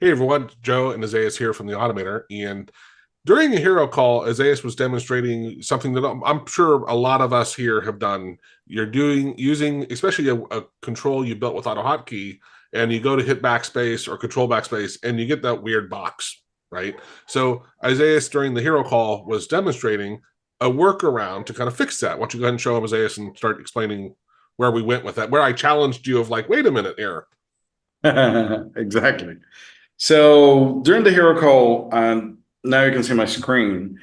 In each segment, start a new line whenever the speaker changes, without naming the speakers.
Hey everyone, Joe and Isaias here from the Automator. And during the hero call, Isaias was demonstrating something that I'm sure a lot of us here have done. You're doing using especially a control you built with AUTOHOTKEY, and you go to hit backspace or control backspace, and you get that weird box, right? So Isaias during the hero call was demonstrating a workaround to kind of fix that. Why don't you go ahead and show him, Isaias, and start explaining where we went with that, where I challenged you of like, wait a minute here.
Exactly. So during the hero call, now you can see my screen.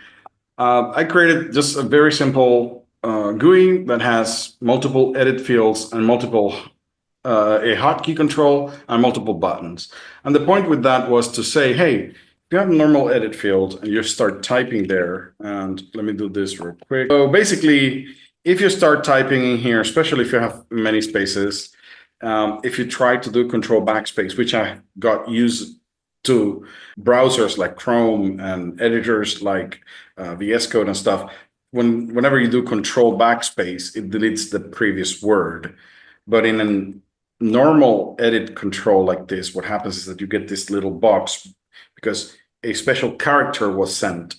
I created just a very simple GUI that has multiple edit fields and a hotkey control and multiple buttons. And the point with that was to say, hey, if you have a normal edit field and you start typing there, and let me do this real quick. So basically, if you start typing in here, especially if you have many spaces, if you try to do Control Backspace, which I got used to browsers like Chrome and editors like VS Code and stuff, whenever you do Control Backspace, it deletes the previous word. But in a normal edit control like this, what happens is that you get this little box because a special character was sent.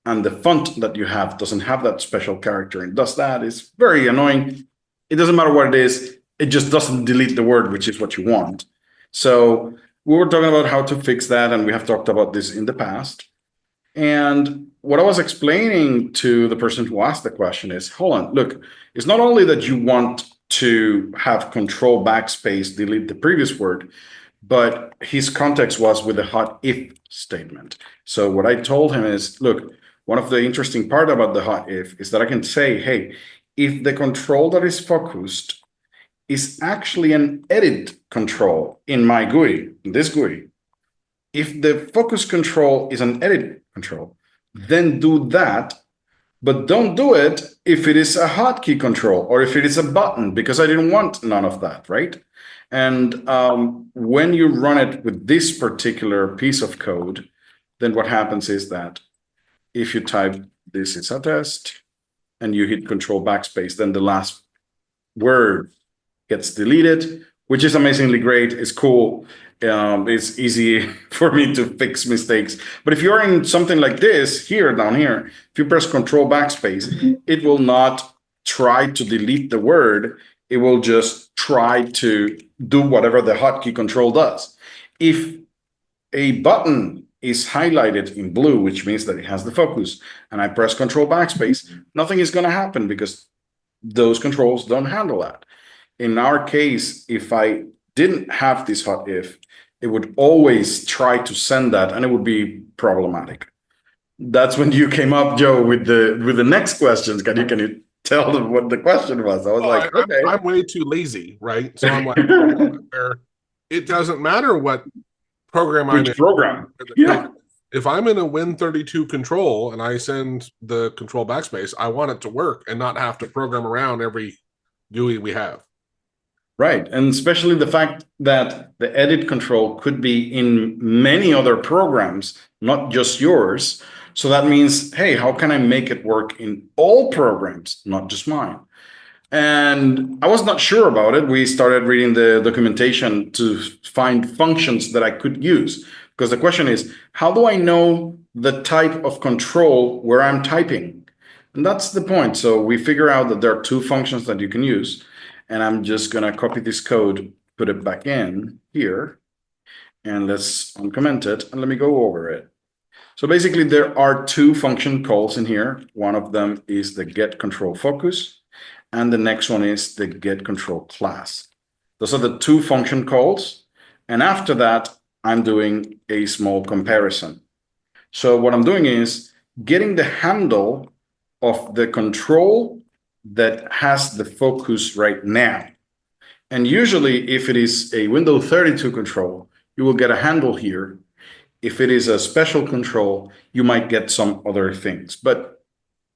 And the font that you have doesn't have that special character and does that. It's very annoying. It doesn't matter what it is. It just doesn't delete the word, which is what you want. So we were talking about how to fix that, and we have talked about this in the past. And what I was explaining to the person who asked the question is, hold on, look, it's not only that you want to have Control Backspace delete the previous word, but his context was with the HotIf statement. So what I told him is, look, one of the interesting part about the HotIf is that I can say, hey, if the control that is focused is actually an edit control in my GUI, in this GUI. If the focus control is an edit control, then do that, but don't do it if it is a hotkey control or if it is a button, because I didn't want none of that, right? And when you run it with this particular piece of code, then what happens is that if you type this is a test and you hit Control Backspace, then the last word gets deleted, which is amazingly great. It's cool. It's easy for me to fix mistakes. But if you're in something like this here, down here, if you press Control Backspace, it will not try to delete the word. It will just try to do whatever the hotkey control does. If a button is highlighted in blue, which means that it has the focus, and I press Control Backspace, nothing is going to happen because those controls don't handle that. In our case, if I didn't have this HotIf, it would always try to send that, and it would be problematic. That's when you came up, Joe, with the next questions. Can you tell them what the question was? I was
Well,
like,
I'm way too lazy, right? So I'm like,
okay.
where it doesn't matter what program I'm
Which
in.
program? Yeah.
If I'm in a win32 control and I send the control backspace, I want it to work and not have to program around every GUI we have.
Right. And especially the fact that the edit control could be in many other programs, not just yours. So that means, hey, how can I make it work in all programs, not just mine? And I was not sure about it. We started reading the documentation to find functions that I could use. Because the question is, how do I know the type of control where I'm typing? And that's the point. So we figure out that there are two functions that you can use. And I'm just going to copy this code, put it back in here, and let's uncomment it, and let me go over it. So basically, there are two function calls in here. One of them is the get control focus, and the next one is the get control class. Those are the two function calls. And after that, I'm doing a small comparison. So what I'm doing is getting the handle of the control that has the focus right now. And usually if it is a win32 control, you will get a handle here. If it is a special control, you might get some other things. But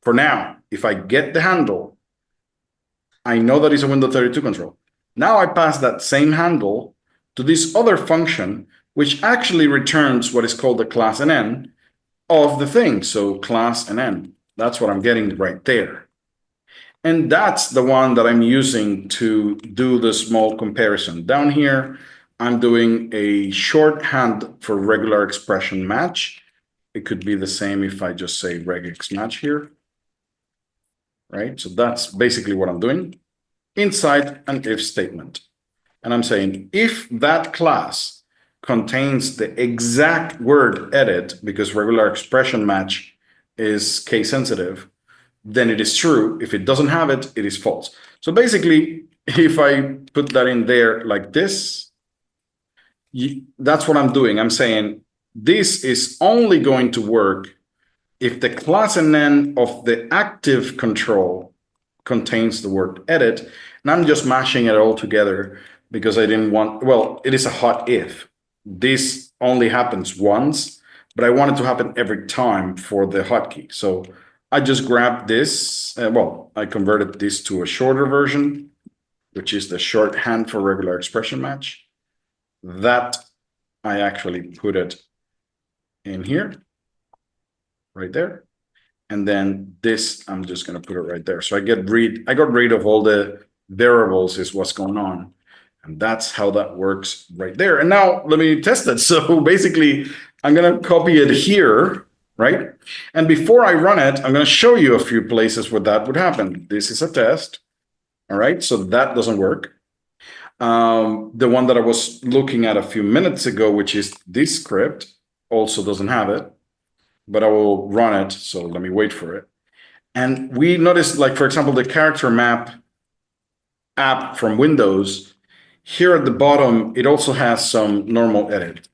for now, if I get the handle, I know that it's a win32 control. Now I pass that same handle to this other function, which actually returns what is called the class NN of the thing. So class NN, that's what I'm getting right there. And that's the one that I'm using to do the small comparison. Down here, I'm doing a shorthand for regular expression match. It could be the same if I just say regex match here, right? So that's basically what I'm doing inside an if statement. And I'm saying if that class contains the exact word edit, because regular expression match is case sensitive, then it is true. If it doesn't have it, it is false. So basically, if I put that in there like this, that's what I'm doing. I'm saying this is only going to work if the class NN of the active control contains the word edit. And I'm just mashing it all together because I didn't want, well, it is a hot if. This only happens once, but I want it to happen every time for the hotkey. So I just grabbed this, well, I converted this to a shorter version, which is the shorthand for regular expression match. That I actually put it in here, right there. And then this, I'm just going to put it right there. So I got rid of all the variables is what's going on. And that's how that works right there. And now let me test it. So basically, I'm going to copy it here, right? And before I run it, I'm going to show you a few places where that would happen. This is a test. All right, so that doesn't work. The one that I was looking at a few minutes ago, which is this script, also doesn't have it, but I will run it. So let me wait for it. And we noticed, like, for example, the character map app from Windows, here at the bottom, it also has some normal edit,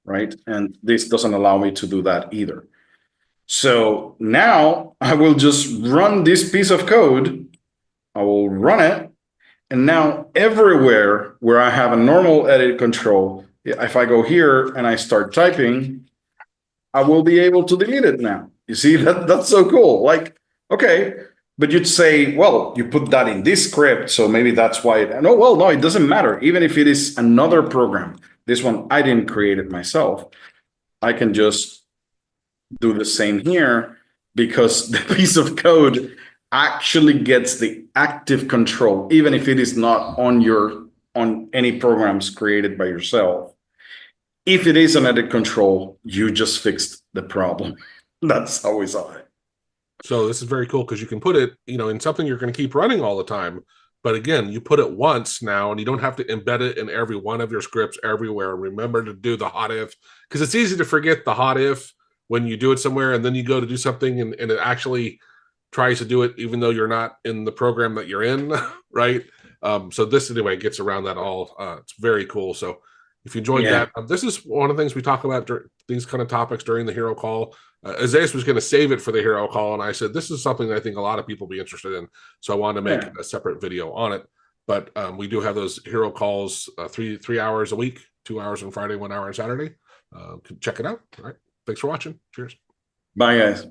right? And this doesn't allow me to do that either. So now I will just run this piece of code. I will run it. And now everywhere where I have a normal edit control, if I go here and I start typing, I will be able to delete it now. You see, that's so cool. Like, okay, but you'd say, well, you put that in this script, so maybe that's why no, well, no, it doesn't matter. Even if it is another program, this one, I didn't create it myself. I can just do the same here because the piece of code actually gets the active control, even if it is not on any programs created by yourself. If it is an edit control, you just fixed the problem. That's how we saw it.
So this is very cool because you can put it, in something you're going to keep running all the time. But again, you put it once now, and you don't have to embed it in every one of your scripts everywhere. Remember to do the HotIf, because it's easy to forget the HotIf when you do it somewhere, and then you go to do something, and it actually tries to do it even though you're not in the program that you're in, right? So this anyway gets around that all. It's very cool. So if you enjoyed that, this is one of the things we talk about these kind of topics during the hero call. Isaias was going to save it for the hero call, and I said this is something that I think a lot of people will be interested in, so I wanted to make a separate video on it. But we do have those hero calls 3 hours a week, 2 hours on Friday, 1 hour on Saturday. Check it out. All right, thanks for watching. Cheers.
Bye, guys.